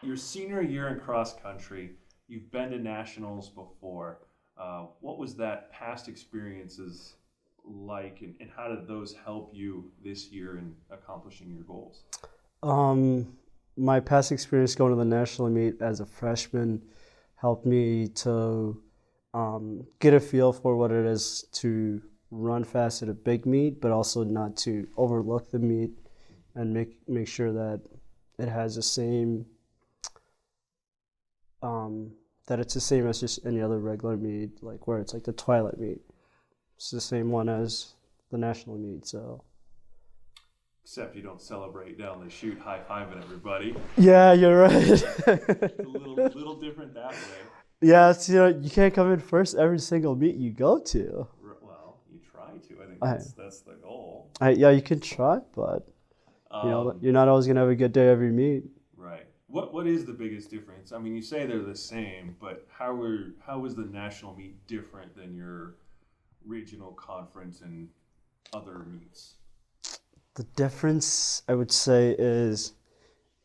your senior year in cross country, you've been to nationals before. What was that past experiences like, and how did those help you this year in accomplishing your goals? My past experience going to the national meet as a freshman helped me to get a feel for what it is to run fast at a big meet, but also not to overlook the meet and make sure that it has the same that it's the same as just any other regular meet, like where it's like the twilight meet. It's the same one as the national meet, so. Except you don't celebrate down the chute high-fiving everybody. Yeah, you're right. It's a little different that way. Yeah, it's, you can't come in first every single meet you go to. Well, you try to. I think that's the goal. Yeah, you can try, but you're not always gonna have a good day every meet. Right. What is the biggest difference? I mean, you say they're the same, but how is the national meet different than your regional conference and other meets? The difference, I would say, is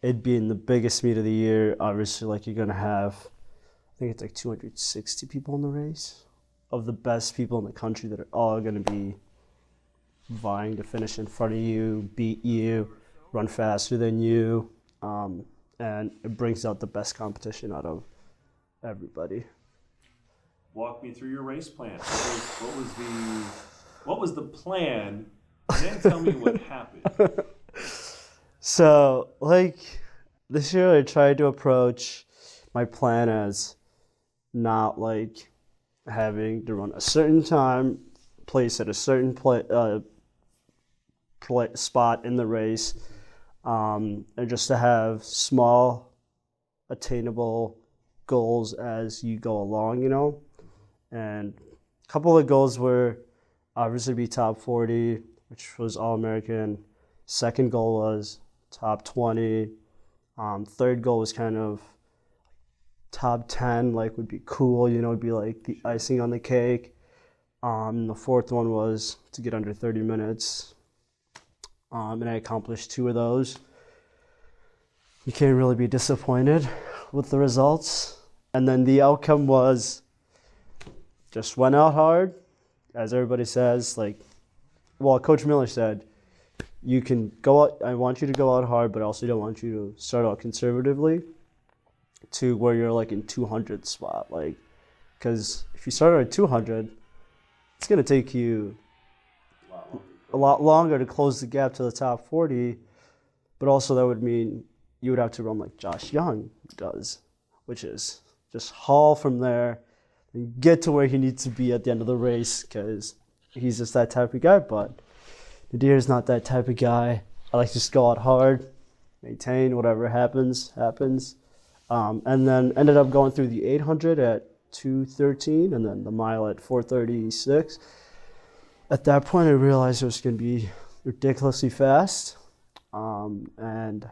it being the biggest meet of the year. Obviously, like you're gonna have, I think it's like 260 people in the race, of the best people in the country that are all gonna be vying to finish in front of you, beat you, run faster than you, and it brings out the best competition out of everybody. Walk me through your race plan. What was the plan? And then tell me what happened. So, like, this year I tried to approach my plan as not like having to run a certain time, place at a certain spot in the race, and just to have small, attainable goals as you go along, And a couple of goals were obviously be top 40, which was All-American. Second goal was top 20. Third goal was kind of top 10, like would be cool, it'd be like the icing on the cake. The fourth one was to get under 30 minutes. And I accomplished two of those. You can't really be disappointed with the results. And then the outcome was just went out hard, as everybody says. Coach Miller said, you can go out, I want you to go out hard, but I also don't want you to start out conservatively to where you're like in 200 spot. Because if you start out at 200, it's going to take you a lot longer to close the gap to the top 40, but also that would mean you would have to run like Josh Young does, which is just haul from there and get to where he needs to be at the end of the race, because he's just that type of guy. But Nadir's not that type of guy. I like to just go out hard, maintain, whatever happens. And then ended up going through the 800 at 2:13 and then the mile at 4:36. At that point, I realized it was going to be ridiculously fast, and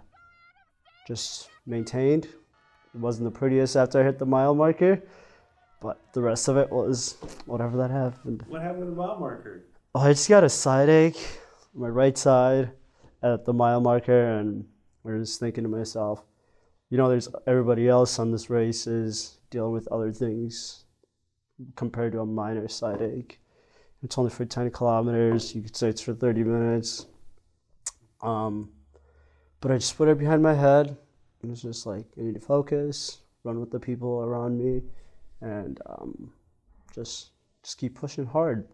just maintained. It wasn't the prettiest after I hit the mile marker, but the rest of it was whatever that happened. What happened with the mile marker? Oh, I just got a side ache on my right side at the mile marker, and I was thinking to myself, there's everybody else on this race is dealing with other things compared to a minor side ache. It's only for 10 kilometers. You could say it's for 30 minutes. But I just put it behind my head. It was just like, I need to focus, run with the people around me, and just keep pushing hard.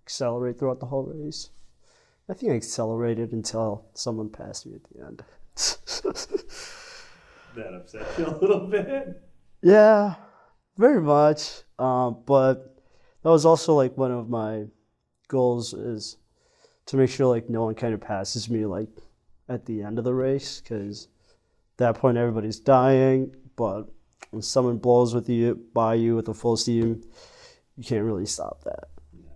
Accelerate throughout the whole race. I think I accelerated until someone passed me at the end. That upset you a little bit? Yeah, very much. But that was also like one of my goals, is to make sure like no one kind of passes me like at the end of the race, because at that point everybody's dying. But when someone blows by you with a full steam, you can't really stop that. Yeah.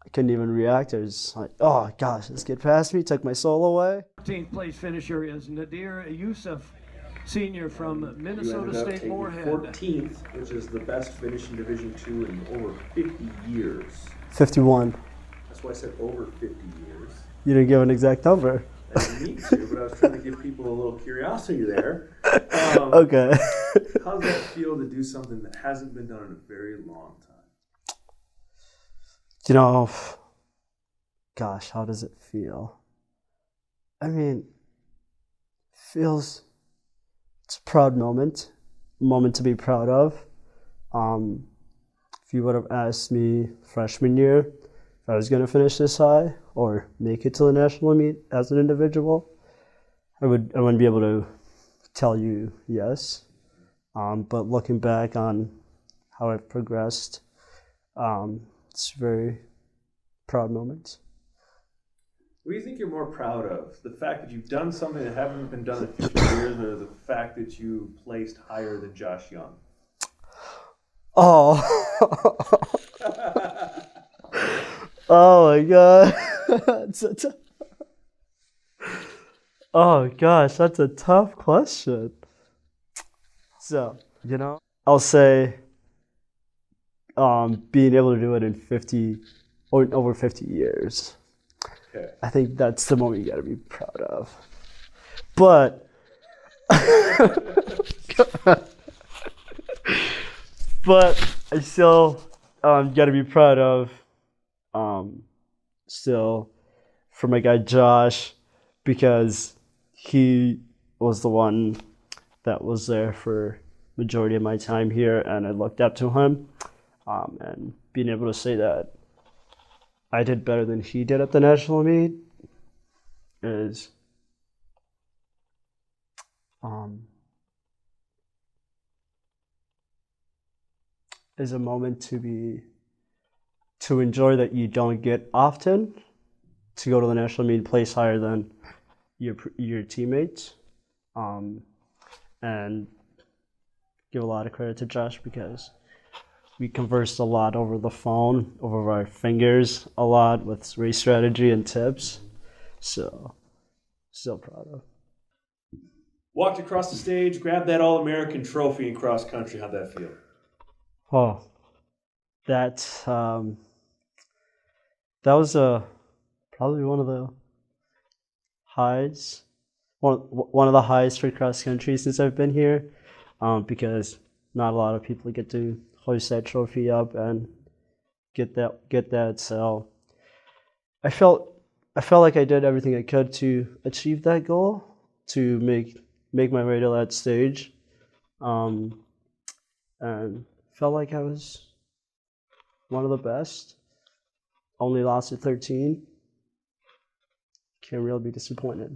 I couldn't even react. I was like, oh gosh, this kid passed me, took my soul away. 14th place finisher is Nadir Yusuf, senior from Minnesota State Moorhead. 14th, which is the best finish in Division II in over 50 years. 51. That's why I said over 50 years. You didn't give an exact number. I didn't mean to, but I was trying to give people a little curiosity there. Okay. How does that feel to do something that hasn't been done in a very long time? You know, gosh, how does it feel? I mean, it's a proud moment, a moment to be proud of. If you would have asked me freshman year if I was going to finish this high or make it to the national meet as an individual, I wouldn't be able to tell you yes. But looking back on how I've progressed, it's a very proud moment. What do you think you're more proud of? The fact that you've done something that hasn't been done in 50 years, or the fact that you placed higher than Josh Young? Oh. Oh my God. Oh gosh, that's a tough question. So, I'll say being able to do it in 50 or over 50 years. Okay. I think that's the moment you gotta be proud of. But but I still gotta be proud of still for my guy Josh, because he was the one that was there for majority of my time here, and I looked up to him, and being able to say that I did better than he did at the national meet is a moment to enjoy that you don't get often, to go to the national meet and place higher than your teammates, and give a lot of credit to Josh because we conversed a lot over the phone, over our fingers a lot with race strategy and tips. So, still proud of. Walked across the stage, grabbed that All-American trophy in cross country. How'd that feel? Oh, that was probably one of the highs, one of the highs for cross country since I've been here, because not a lot of people get to hoist that trophy up and get that. So I felt like I did everything I could to achieve that goal, to make my way to that stage, and felt like I was one of the best. Only lost at 13. Can't really be disappointed.